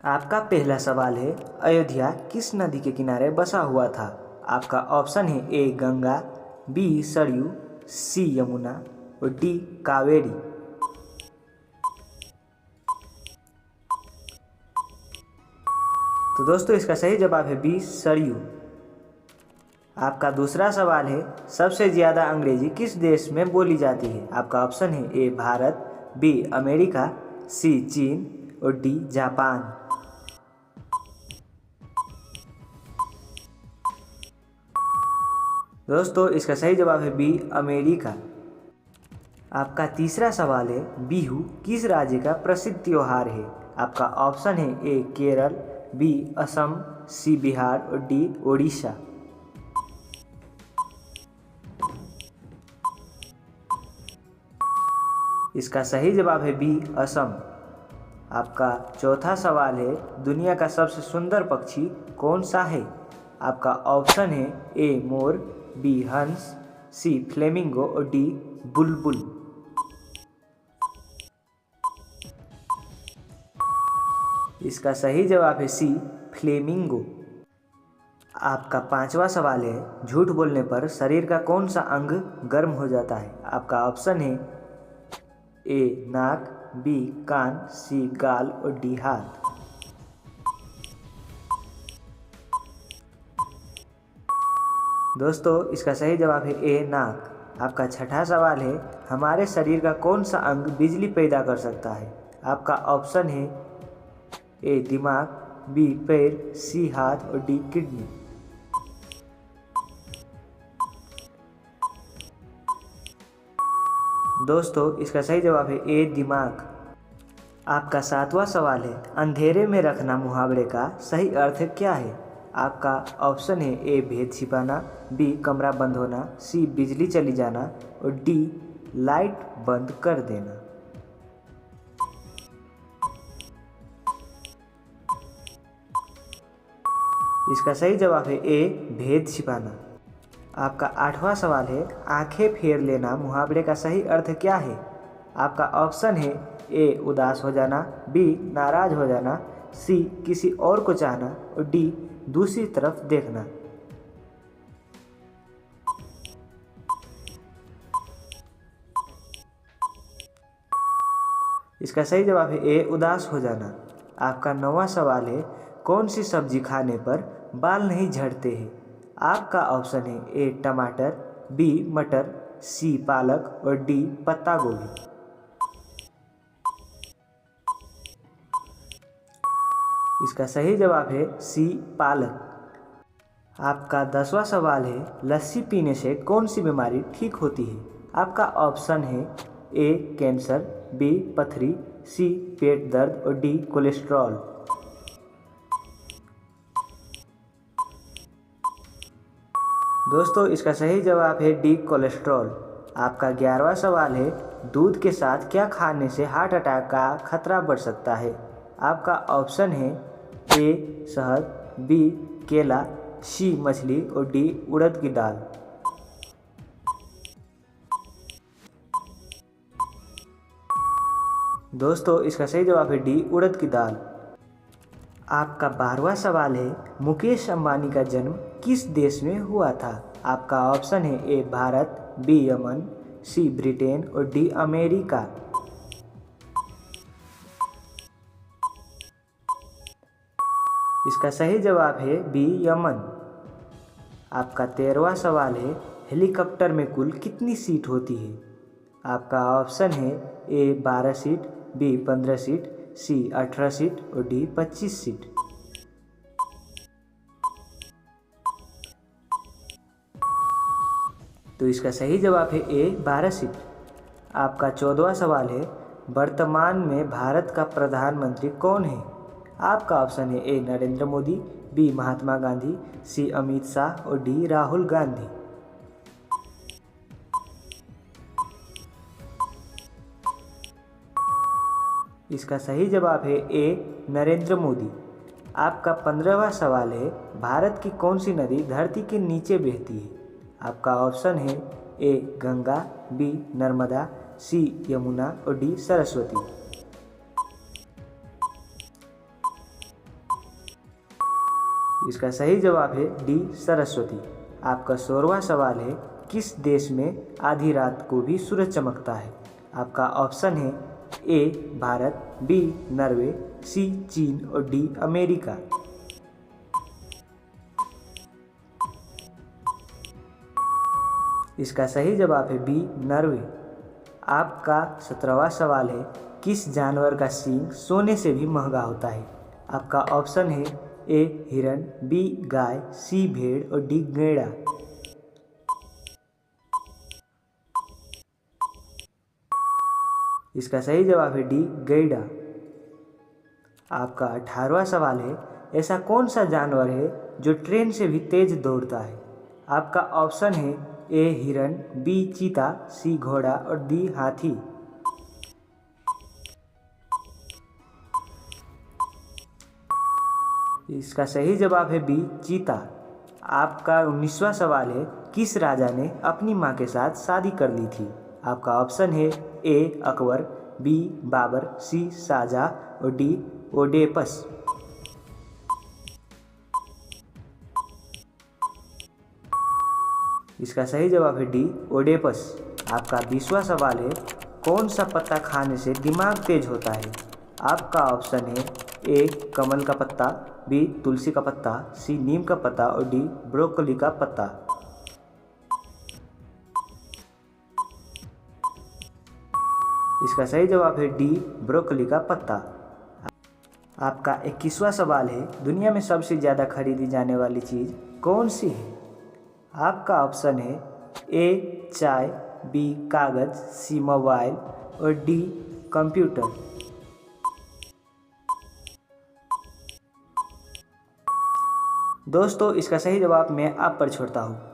आपका पहला सवाल है, अयोध्या किस नदी के किनारे बसा हुआ था? आपका ऑप्शन है ए गंगा, बी सरयू, सी यमुना और डी कावेरी। तो दोस्तों इसका सही जवाब है बी सरयू। आपका दूसरा सवाल है, सबसे ज़्यादा अंग्रेजी किस देश में बोली जाती है? आपका ऑप्शन है ए भारत, बी अमेरिका, सी चीन और डी जापान। दोस्तों इसका सही जवाब है बी अमेरिका। आपका तीसरा सवाल है, बिहू किस राज्य का प्रसिद्ध त्योहार है? आपका ऑप्शन है ए केरल, बी असम, सी बिहार और डी ओडिशा। इसका सही जवाब है बी असम। आपका चौथा सवाल है, दुनिया का सबसे सुंदर पक्षी कौन सा है? आपका ऑप्शन है ए मोर, बी हंस, सी फ्लेमिंगो और डी बुलबुल। इसका सही जवाब है सी फ्लेमिंगो। आपका पांचवा सवाल है, झूठ बोलने पर शरीर का कौन सा अंग गर्म हो जाता है? आपका ऑप्शन है ए नाक, बी कान, सी गाल और डी हाथ। दोस्तों इसका सही जवाब है ए नाक। आपका छठा सवाल है, हमारे शरीर का कौन सा अंग बिजली पैदा कर सकता है? आपका ऑप्शन है ए दिमाग, बी पैर, सी हाथ और डी किडनी। दोस्तों इसका सही जवाब है ए दिमाग। आपका सातवां सवाल है, अंधेरे में रखना मुहावरे का सही अर्थ क्या है? आपका ऑप्शन है ए भेद छिपाना, बी कमरा बंद होना, सी बिजली चली जाना और डी लाइट बंद कर देना। इसका सही जवाब है ए भेद छिपाना। आपका आठवां सवाल है, आंखें फेर लेना मुहावरे का सही अर्थ क्या है? आपका ऑप्शन है ए उदास हो जाना, बी नाराज हो जाना, सी किसी और को चाहना और डी दूसरी तरफ देखना। इसका सही जवाब है ए उदास हो जाना। आपका नौवां सवाल है, कौन सी सब्जी खाने पर बाल नहीं झड़ते हैं? आपका ऑप्शन है ए टमाटर, बी मटर, सी पालक और डी पत्ता गोभी। इसका सही जवाब है सी पालक। आपका 10वां सवाल है, लस्सी पीने से कौन सी बीमारी ठीक होती है? आपका ऑप्शन है ए कैंसर, बी पथरी, सी पेट दर्द और डी कोलेस्ट्रॉल। दोस्तों इसका सही जवाब है डी कोलेस्ट्रॉल। आपका 11वां सवाल है, दूध के साथ क्या खाने से हार्ट अटैक का खतरा बढ़ सकता है? आपका ऑप्शन है ए शहद, बी केला, सी मछली और डी उड़द की दाल। दोस्तों इसका सही जवाब है डी उड़द की दाल। आपका 12वां सवाल है, मुकेश अंबानी का जन्म किस देश में हुआ था? आपका ऑप्शन है ए भारत, बी यमन, सी ब्रिटेन और डी अमेरिका। इसका सही जवाब है बी यमन। आपका 13वां सवाल है, हेलीकॉप्टर में कुल कितनी सीट होती है? आपका ऑप्शन है ए 12 सीट, बी 15 सीट, सी 18 सीट और डी 25 सीट। तो इसका सही जवाब है ए 12 सीट। आपका 14वां सवाल है, वर्तमान में भारत का प्रधानमंत्री कौन है? आपका ऑप्शन है ए नरेंद्र मोदी, बी महात्मा गांधी, सी अमित शाह और डी राहुल गांधी। इसका सही जवाब है ए नरेंद्र मोदी। आपका 15वां सवाल है, भारत की कौन सी नदी धरती के नीचे बहती है? आपका ऑप्शन है ए गंगा, बी नर्मदा, सी यमुना और डी सरस्वती। इसका सही जवाब है डी सरस्वती। आपका 16वां सवाल है, किस देश में आधी रात को भी सूरज चमकता है? आपका ऑप्शन है ए भारत, बी नॉर्वे, सी चीन और डी अमेरिका। इसका सही जवाब है बी नॉर्वे। आपका 17वां सवाल है, किस जानवर का सींग सोने से भी महंगा होता है? आपका ऑप्शन है ए हिरन, बी गाय, सी भेड़ और डी गैंडा। इसका सही जवाब है डी गैंडा। आपका 18वां सवाल है, ऐसा कौन सा जानवर है जो ट्रेन से भी तेज दौड़ता है? आपका ऑप्शन है ए हिरन, बी चीता, सी घोड़ा और डी हाथी। इसका सही जवाब है बी चीता। आपका 19वां सवाल है, किस राजा ने अपनी मां के साथ शादी कर ली थी? आपका ऑप्शन है ए अकबर, बी बाबर, सी शाहजहां और डी ओडेपस। इसका सही जवाब है डी ओडेपस। आपका 20वां सवाल है, कौन सा पत्ता खाने से दिमाग तेज होता है? आपका ऑप्शन है ए कमल का पत्ता, बी तुलसी का पत्ता, सी नीम का पत्ता और डी ब्रोकली का पत्ता। इसका सही जवाब है डी ब्रोकली का पत्ता। आपका 21वां सवाल है, दुनिया में सबसे ज़्यादा खरीदी जाने वाली चीज़ कौन सी है? आपका ऑप्शन है ए चाय, बी कागज़, सी मोबाइल और डी कंप्यूटर। दोस्तों, इसका सही जवाब मैं आप पर छोड़ता हूँ।